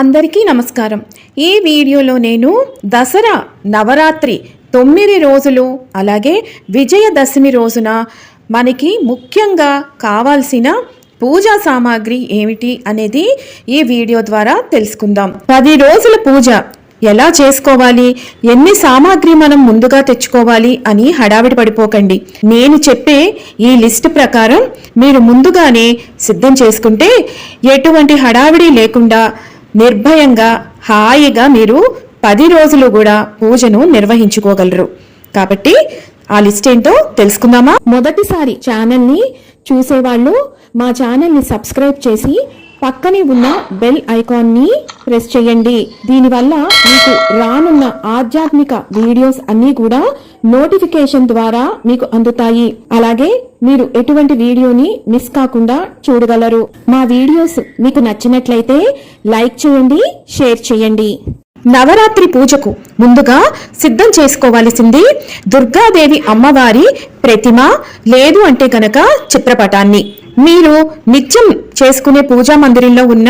అందరికీ నమస్కారం। ఈ వీడియోలో నేను దసరా నవరాత్రి 9 రోజులు అలాగే విజయదశమి రోజున మనకి ముఖ్యంగా కావాల్సిన పూజా సామాగ్రి ఏమిటి అనేది ఈ వీడియో ద్వారా తెలుసుకుందాం। 10 రోజుల పూజ ఎలా చేసుకోవాలి, ఎన్ని సామాగ్రి మనం ముందుగా తెచ్చుకోవాలి అని హడావిడి పడిపోకండి। నేను చెప్పే ఈ లిస్ట్ ప్రకారం మీరు ముందుగానే సిద్ధం చేసుకుంటే ఎటువంటి హడావిడి లేకుండా నిర్భయంగా హాయిగా మీరు 10 రోజులు కూడా పూజను నిర్వహించుకోగలరు। కాబట్టి ఆ లిస్ట్ ఏంటో తెలుసుకుందామా। మొదటిసారి ఛానల్ని చూసేవాళ్ళు మా ఛానల్ని సబ్స్క్రైబ్ చేసి పక్కనే ఉన్న బెల్ ఐకాన్ని ప్రెస్ చేయండి। దీనివల్ల మీకు రానున్న ఆధ్యాత్మిక వీడియోస్ అన్నీ కూడా నోటిఫికేషన్ ద్వారా మీకు అందుతాయి। అలాగే మీరు ఎటువంటి వీడియోని మిస్ కాకుండా చూడగలరు। మా వీడియోస్ మీకు నచ్చినట్లయితే లైక్ చేయండి, షేర్ చేయండి। నవరాత్రి పూజకు ముందుగా సిద్ధం చేసుకోవాల్సింది దుర్గాదేవి అమ్మవారి ప్రతిమ లేదు అంటే గనక చిత్రపటాన్ని। మీరు నిత్యం చేసుకునే పూజా మందిరంలో ఉన్న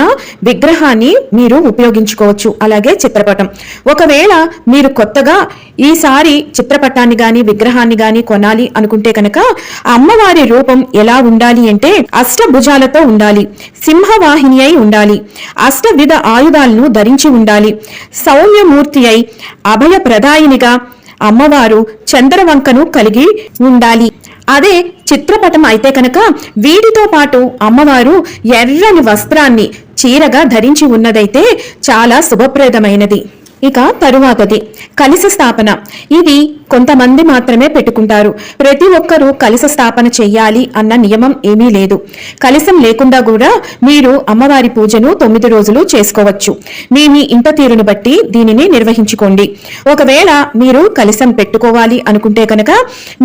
విగ్రహాన్ని మీరు ఉపయోగించుకోవచ్చు, అలాగే చిత్రపటం। ఒకవేళ మీరు కొత్తగా ఈసారి చిత్రపటాన్ని గాని విగ్రహాన్ని గాని కొనాలి అనుకుంటే కనుక అమ్మవారి రూపం ఎలా ఉండాలి అంటే అష్టభుజాలతో ఉండాలి, సింహవాహిని అయి ఉండాలి, అష్టవిధ ఆయుధాలను ధరించి ఉండాలి, సౌమ్యమూర్తి అయి అభయ ప్రదాయినిగా అమ్మవారు చంద్రవంకను కలిగి ఉండాలి। అదే చిత్రపటం అయితే కనుక వీటితో పాటు అమ్మవారు ఎర్రని వస్త్రాన్ని చీరగా ధరించి ఉన్నదైతే చాలా శుభప్రదమైనది। ఇక తరువాతది కలశ స్థాపన। ఇది కొంతమంది మాత్రమే పెట్టుకుంటారు, ప్రతి ఒక్కరూ కలశ స్థాపన చెయ్యాలి అన్న నియమం ఏమీ లేదు। కలశం లేకుండా కూడా మీరు అమ్మవారి పూజను 9 రోజులు చేసుకోవచ్చు। మీ ఇంట తీరును బట్టి దీనిని నిర్వహించుకోండి। ఒకవేళ మీరు కలశం పెట్టుకోవాలి అనుకుంటే కనుక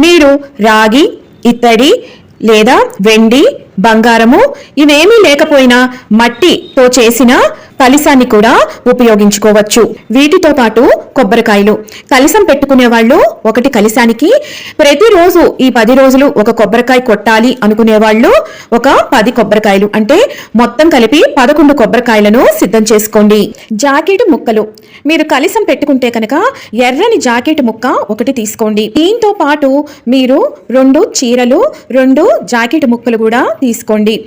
మీరు రాగి, ఇత్తడి లేదా వెండి, బంగారము ఇవేమీ లేకపోయినా మట్టితో చేసిన కలశాన్ని కూడా ఉపయోగించుకోవచ్చు। వీటితో పాటు కొబ్బరికాయలు, కలశం పెట్టుకునే వాళ్ళు ఒకటి కలశానికి ప్రతిరోజు ఈ 10 రోజులు ఒక కొబ్బరికాయ కొట్టాలి అనుకునే వాళ్ళు ఒక 10 కొబ్బరికాయలు అంటే మొత్తం కలిపి 11 కొబ్బరికాయలను సిద్ధం చేసుకోండి। జాకెట్ ముక్కలు, మీరు కలశం పెట్టుకుంటే కనుక ఎర్రని జాకెట్ ముక్క ఒకటి తీసుకోండి। దీంతో పాటు మీరు 2 చీరలు 2 జాకెట్ ముక్కలు కూడా తీసుకోండి।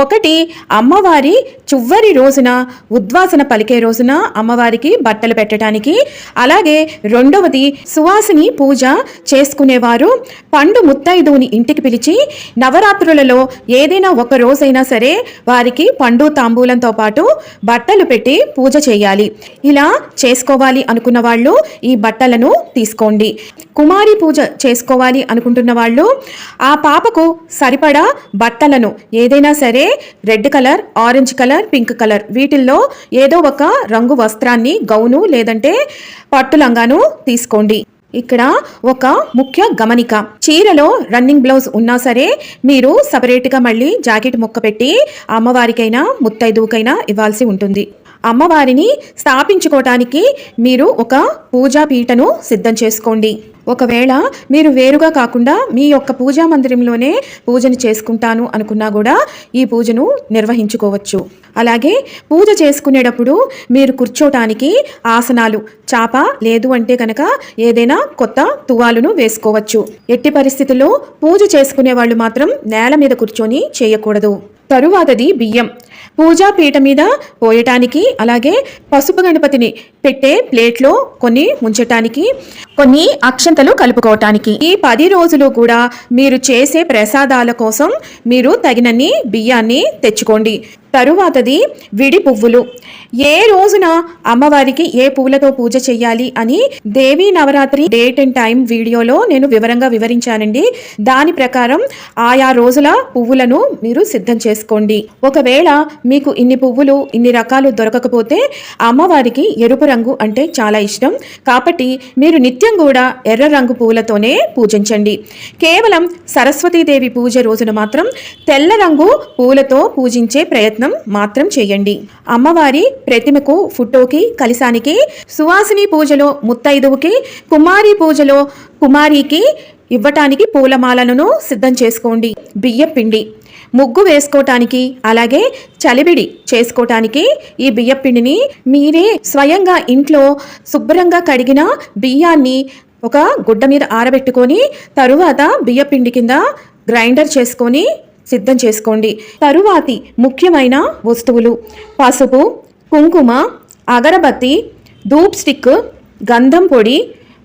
ఒకటి అమ్మవారి చివరి రోజున ఉద్వాసన పలికే రోజున అమ్మవారికి బట్టలు పెట్టడానికి, అలాగే రెండవది సువాసిని పూజ చేసుకునేవారు పండు ముత్తైదుని ఇంటికి పిలిచి నవరాత్రులలో ఏదైనా ఒక రోజైనా సరే వారికి పండు తాంబూలంతో పాటు బట్టలు పెట్టి పూజ చేయాలి। ఇలా చేసుకోవాలి అనుకున్న వాళ్ళు ఈ బట్టలను తీసుకోండి। కుమారి పూజ చేసుకోవాలి అనుకుంటున్న వాళ్ళు ఆ పాపకు సరిపడా బట్టలను ఏదైనా సరే red colour, orange colour, pink colour వీటిల్లో ఏదో ఒక రంగు వస్త్రాన్ని, గౌను లేదంటే పట్టు లంగాను తీసుకోండి। ఇక్కడ ఒక ముఖ్య గమనిక, చీరలో రన్నింగ్ బ్లౌజ్ ఉన్నా సరే మీరు సపరేట్గా మళ్ళీ జాకెట్ ముక్క పెట్టి అమ్మవారికైనా ముత్తైదువుకైనా ఇవ్వాల్సి ఉంటుంది। అమ్మవారిని స్థాపించుకోవటానికి మీరు ఒక పూజా పీటను సిద్ధం చేసుకోండి। ఒకవేళ మీరు వేరుగా కాకుండా మీ యొక్క పూజా మందిరంలోనే పూజను చేసుకుంటాను అనుకున్నా కూడా ఈ పూజను నిర్వహించుకోవచ్చు। అలాగే పూజ చేసుకునేటప్పుడు మీరు కూర్చోటానికి ఆసనాలు, చాప లేదు అంటే కనుక ఏదైనా కొత్త తువాలును వేసుకోవచ్చు। ఎట్టి పరిస్థితుల్లో పూజ చేసుకునే వాళ్ళు మాత్రం నేల మీద కూర్చొని చేయకూడదు। తరువాతది బియ్యం, పూజా పీట మీద పోయటానికి, అలాగే పసుపు గణపతిని పెట్టే ప్లేట్లో కొన్ని ఉంచటానికి, కొన్ని అక్షంతలు కలుపుకోవటానికి। ఈ 10 రోజులు కూడా మీరు చేసే ప్రసాదాల కోసం మీరు తగినన్ని బియ్యాన్ని తెచ్చుకోండి। తరువాతది విడి పువ్వులు, ఏ రోజున అమ్మవారికి ఏ పువ్వులతో పూజ చెయ్యాలి అని దేవీ నవరాత్రి డేట్ అండ్ టైం వీడియోలో నేను వివరంగా వివరించానండి। దాని ప్రకారం ఆయా రోజుల పువ్వులను మీరు సిద్ధం చేసుకోండి। ఒకవేళ మీకు ఇన్ని పువ్వులు ఇన్ని రకాలు దొరకకపోతే అమ్మవారికి ఎరుపు రంగు అంటే చాలా ఇష్టం కాబట్టి మీరు నిత్యం కూడా ఎర్ర రంగు పువ్వులతోనే పూజించండి। కేవలం సరస్వతీదేవి పూజ రోజున మాత్రం తెల్ల రంగు పువ్వులతో పూజించే ప్రయత్నం మాత్రం చేయండి। అమ్మవారి ప్రతిమకు, ఫోటోకి, కలశానికి సువాసిని పూజలో ముత్తైదువుకి, కుమారి పూజలో కుమారికి ఇవ్వటానికి పూలమాలను సిద్ధం చేసుకోండి। బియ్య పిండి, ముగ్గు వేసుకోవటానికి అలాగే చలివిడి చేసుకోవటానికి ఈ బియ్యపిండిని మీరే స్వయంగా ఇంట్లో శుభ్రంగా కడిగిన బియ్యాన్ని ఒక గుడ్డ మీద ఆరబెట్టుకొని తరువాత బియ్యపిండి కింద గ్రైండర్ చేసుకొని సిద్ధం చేసుకోండి. తరువాతి ముఖ్యమైన వస్తువులు పసుపు, కుంకుమ, అగరబత్తి, ధూప్ స్టిక్, గంధం పొడి,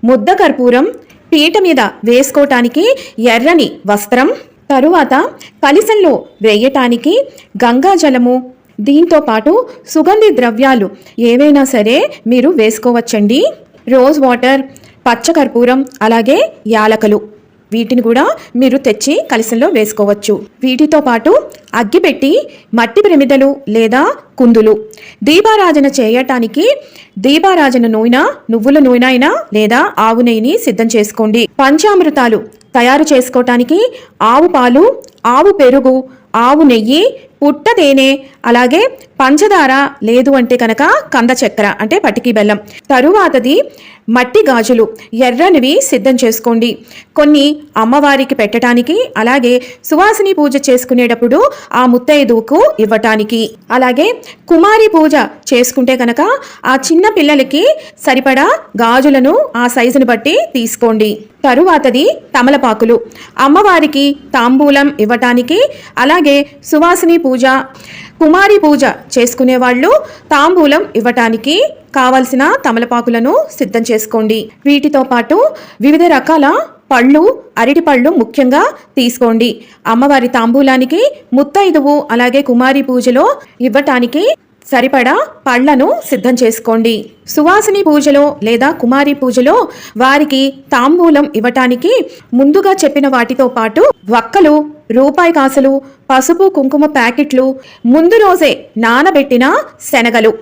ముద్ద కర్పూరం, పీట మీద వేసుకోవటానికి ఎర్రని వస్త్రం, తరువాత కలశంలో వేయటానికి గంగాజలము, దీంతో పాటు సుగంధి ద్రవ్యాలు ఏవైనా సరే మీరు వేసుకోవచ్చండి. రోజ్ వాటర్, పచ్చకర్పూరం, అలాగే యాలకలు, వీటిని కూడా మీరు తెచ్చి కలశంలో వేసుకోవచ్చు. వీటితో పాటు అగ్గిపెట్టి, మట్టి ప్రమిదలు లేదా కుందులు, దీపారాధన చేయటానికి దీపారాధన నూనె, నువ్వుల నూనె అయినా లేదా ఆవు నెయ్యిని సిద్ధం చేసుకోండి. పంచామృతాలు తయారు చేసుకోవటానికి ఆవు పాలు, ఆవు పెరుగు, ఆవు నెయ్యి, పుట్ట తేనె, అలాగే పంచదార, లేదు అంటే కనుక కంద చక్కెర అంటే పటికి బెల్లం. తరువాతది మట్టి గాజులు ఎర్రనివి సిద్ధం చేసుకోండి. కొన్ని అమ్మవారికి పెట్టడానికి, అలాగే సువాసిని పూజ చేసుకునేటప్పుడు ఆ ముత్తైదువుకు ఇవ్వటానికి, అలాగే కుమారి పూజ చేసుకుంటే కనుక ఆ చిన్న పిల్లలకి సరిపడా గాజులను ఆ సైజుని బట్టి తీసుకోండి. తరువాతది తమలపాకులు అమ్మవారికి తాంబూలం ఇవ్వటానికి, అలాగే సువాసిని పూజ, కుమారి పూజ చేసుకునే వాళ్ళు తాంబూలం ఇవ్వటానికి కావలసిన తమలపాకులను సిద్ధం చేసుకోండి. వీటితో పాటు వివిధ రకాల పళ్ళు, అరటి పళ్ళు ముఖ్యంగా తీసుకోండి. అమ్మవారి తాంబూలానికి, ముత్తైదువు అలాగే కుమారి పూజలో ఇవ్వటానికి సరిపడా పళ్లను సిద్ధం చేసుకోండి. సువాసిని పూజలో లేదా కుమారి పూజలో వారికి తాంబూలం ఇవ్వటానికి ముందుగా చెప్పిన వాటితో పాటు వక్కలు, రూపాయి కాసులు, పసుపు కుంకుమ ప్యాకెట్లు, ముందు రోజే నానబెట్టిన శనగలు,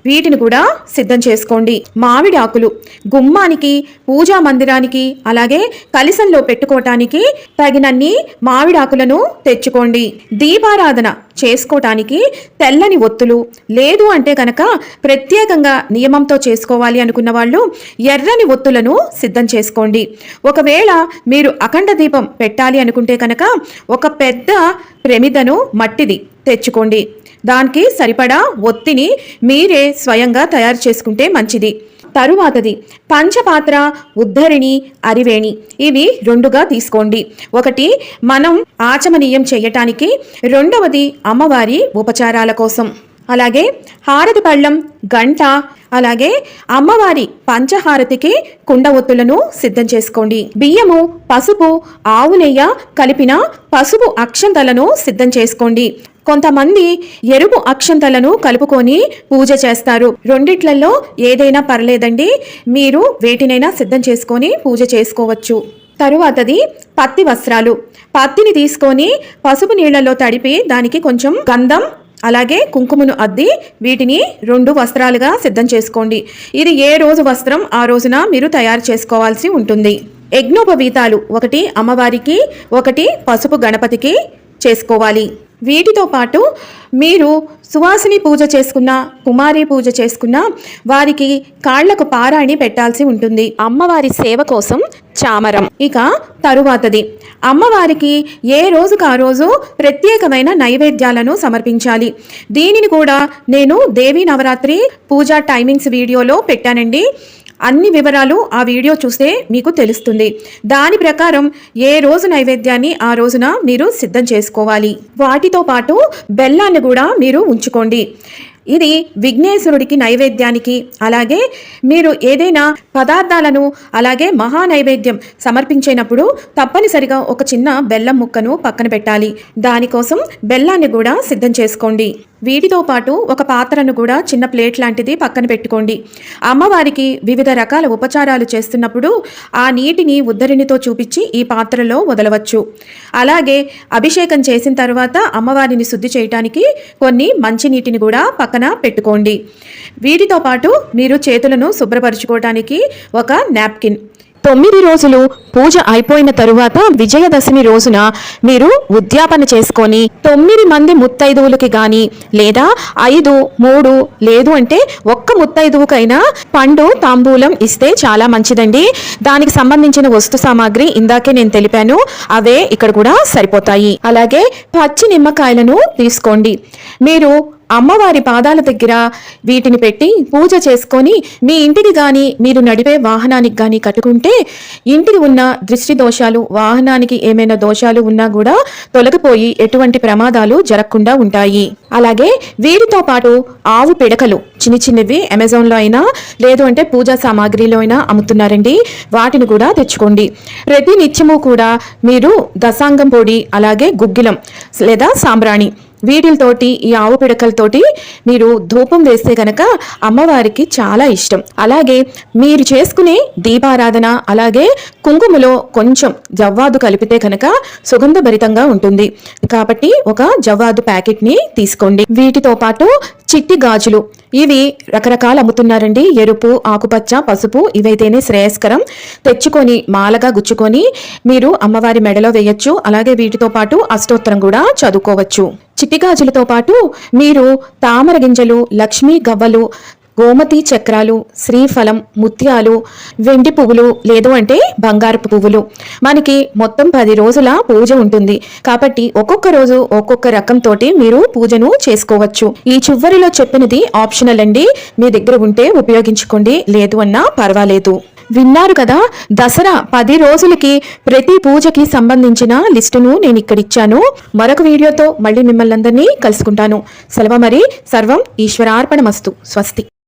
వీటిని కూడా సిద్ధం చేసుకోండి. మామిడి ఆకులు గుమ్మానికి, పూజా మందిరానికి, అలాగే కలశంలో పెట్టుకోవటానికి తగినన్ని మామిడాకులను తెచ్చుకోండి. దీపారాధన చేసుకోవటానికి తెల్లని ఒత్తులు, లేదు అంటే కనుక ప్రత్యేకంగా నియమంతో చేసుకోవాలి అనుకున్న వాళ్ళు ఎర్రని ఒత్తులను సిద్ధం చేసుకోండి. ఒకవేళ మీరు అఖండ దీపం పెట్టాలి అనుకుంటే కనుక ఒక పెద్ద ప్రమిదను మట్టిది తెచ్చుకోండి. దానికి సరిపడా ఒత్తిని మీరే స్వయంగా తయారు చేసుకుంటే మంచిది. తరువాతది పంచపాత్ర, ఉద్ధరిణి, అరివేణి, ఇవి రెండుగా తీసుకోండి. ఒకటి మనం ఆచమనీయం చేయటానికి, రెండవది అమ్మవారి ఉపచారాల కోసం. అలాగే హారతి పళ్ళం, గంట, అలాగే అమ్మవారి పంచహారతికి కుండ ఒత్తులను సిద్ధం చేసుకోండి. బియ్యము, పసుపు, ఆవు నెయ్యి కలిపిన పసుపు అక్షంతలను సిద్ధం చేసుకోండి. కొంతమంది ఎరుపు అక్షంతలను కలుపుకొని పూజ చేస్తారు. రెండిట్లలో ఏదైనా పర్లేదండి, మీరు వేటినైనా సిద్ధం చేసుకొని పూజ చేసుకోవచ్చు. తరువాతది పత్తి వస్త్రాలు. పత్తిని తీసుకొని పసుపు నీళ్లలో తడిపి దానికి కొంచెం గంధం అలాగే కుంకుమను అద్ది వీటిని 2 వస్త్రాలుగా సిద్ధం చేసుకోండి. ఇది ఏ రోజు వస్త్రం ఆ రోజున మీరు తయారు చేసుకోవాల్సి ఉంటుంది. యజ్ఞోపవీతాలు, ఒకటి అమ్మవారికి, ఒకటి పసుపు గణపతికి చేసుకోవాలి. వీటితో పాటు మీరు సువాసిని పూజ చేసుకున్న, కుమారి పూజ చేసుకున్న వారికి కాళ్లకు పారాణి పెట్టాల్సి ఉంటుంది. అమ్మవారి సేవ కోసం చామరం. ఇక తరువాతది అమ్మవారికి ఏ రోజుకు ఆ రోజు ప్రత్యేకమైన నైవేద్యాలను సమర్పించాలి. దీనిని కూడా నేను దేవీ నవరాత్రి పూజా టైమింగ్స్ వీడియోలో పెట్టానండి. అన్ని వివరాలు ఆ వీడియో చూస్తే మీకు తెలుస్తుంది. దాని ప్రకారం ఏ రోజు నైవేద్యాన్ని ఆ రోజున మీరు సిద్ధం చేసుకోవాలి. వాటితో పాటు బెల్లాన్ని కూడా మీరు ఉంచుకోండి. ఇది విఘ్నేశ్వరుడికి నైవేద్యానికి, అలాగే మీరు ఏదైనా పదార్థాలను అలాగే మహా నైవేద్యం సమర్పించేటప్పుడు తప్పనిసరిగా ఒక చిన్న బెల్లం ముక్కను పక్కన పెట్టాలి. దానికోసం బెల్లాన్ని కూడా సిద్ధం చేసుకోండి. వీటితో పాటు ఒక పాత్రను కూడా చిన్న ప్లేట్ లాంటిది పక్కన పెట్టుకోండి. అమ్మవారికి వివిధ రకాల ఉపచారాలు చేస్తున్నప్పుడు ఆ నీటిని ఉద్ధరిణితో చూపించి ఈ పాత్రలో వదలవచ్చు. అలాగే అభిషేకం చేసిన తర్వాత అమ్మవారిని శుద్ధి చేయడానికి కొన్ని మంచినీటిని కూడా పక్కన పెట్టుకోండి. వీటితో పాటు మీరు చేతులను శుభ్రపరచుకోవడానికి ఒక నాప్కిన్, 9 రోజులు పూజ అయిపోయిన తరువాత విజయదశమి రోజున మీరు ఉద్యాపన చేసుకొని 9 మంది ముత్తైదువులకి గాని లేదా 5, 3 లేదు అంటే ఒక్క ముత్తైదువుకైనా పండు తాంబూలం ఇస్తే చాలా మంచిదండి. దానికి సంబంధించిన వస్తు సామాగ్రి ఇందాకే నేను తెలిపాను, అవే ఇక్కడ కూడా సరిపోతాయి. అలాగే పచ్చి నిమ్మకాయలను తీసుకోండి. మీరు అమ్మవారి పాదాల దగ్గర వీటిని పెట్టి పూజ చేసుకొని మీ ఇంటికి కానీ మీరు నడిపే వాహనానికి కానీ కట్టుకుంటే ఇంటికి ఉన్న దృష్టి దోషాలు, వాహనానికి ఏమైనా దోషాలు ఉన్నా కూడా తొలగిపోయి ఎటువంటి ప్రమాదాలు జరగకుండా ఉంటాయి. అలాగే వీటితో పాటు ఆవు పిడకలు చిన్నవి అమెజాన్లో అయినా లేదు అంటే పూజా సామాగ్రిలో అయినా అమ్ముతున్నారండి, వాటిని కూడా తెచ్చుకోండి. ప్రతి నిత్యము కూడా మీరు దశాంగం పొడి అలాగే గుగ్గిలం లేదా సాంబ్రాణి వీటితోటి ఈ ఆవు పిడకలతోటి మీరు ధూపం వేస్తే గనక అమ్మవారికి చాలా ఇష్టం. అలాగే మీరు చేసుకునే దీపారాధన అలాగే కుంకుమలో కొంచెం జవ్వాదు కలిపితే కనుక సుగంధభరితంగా ఉంటుంది. కాబట్టి ఒక జవ్వాదు ప్యాకెట్ని తీసుకోండి. వీటితో పాటు చిట్టి గాజులు, ఇవి రకరకాలు అమ్ముతున్నారండి. ఎరుపు, ఆకుపచ్చ, పసుపు ఇవైతేనే శ్రేయస్కరం. తెచ్చుకొని మాలగా గుచ్చుకొని మీరు అమ్మవారి మెడలో వేయొచ్చు. అలాగే వీటితో పాటు అష్టోత్తరం కూడా చదువుకోవచ్చు. చిట్టి గాజులతో పాటు మీరు తామర గింజలు, లక్ష్మీ గవ్వలు, గోమతి చక్రాలు, శ్రీఫలం, ముత్యాలు, వెండి పువ్వులు లేదు అంటే బంగారపు పువ్వులు, మనకి మొత్తం 10 రోజుల పూజ ఉంటుంది కాబట్టి ఒక్కొక్క రోజు ఒక్కొక్క రకంతో మీరు పూజను చేసుకోవచ్చు. ఈ చివరిలో చెప్పినది ఆప్షనల్ అండి, మీ దగ్గర ఉంటే ఉపయోగించుకోండి, లేదు అన్నా పర్వాలేదు. విన్నారు కదా, దసరా 10 రోజులకి ప్రతి పూజకి సంబంధించిన లిస్టును నేను ఇక్కడ ఇచ్చాను. మరొక వీడియోతో మళ్ళీ మిమ్మల్ని అందరినీ కలుసుకుంటాను. సెలవు మరి. సర్వం ఈశ్వరార్పణమస్తు. స్వస్తి.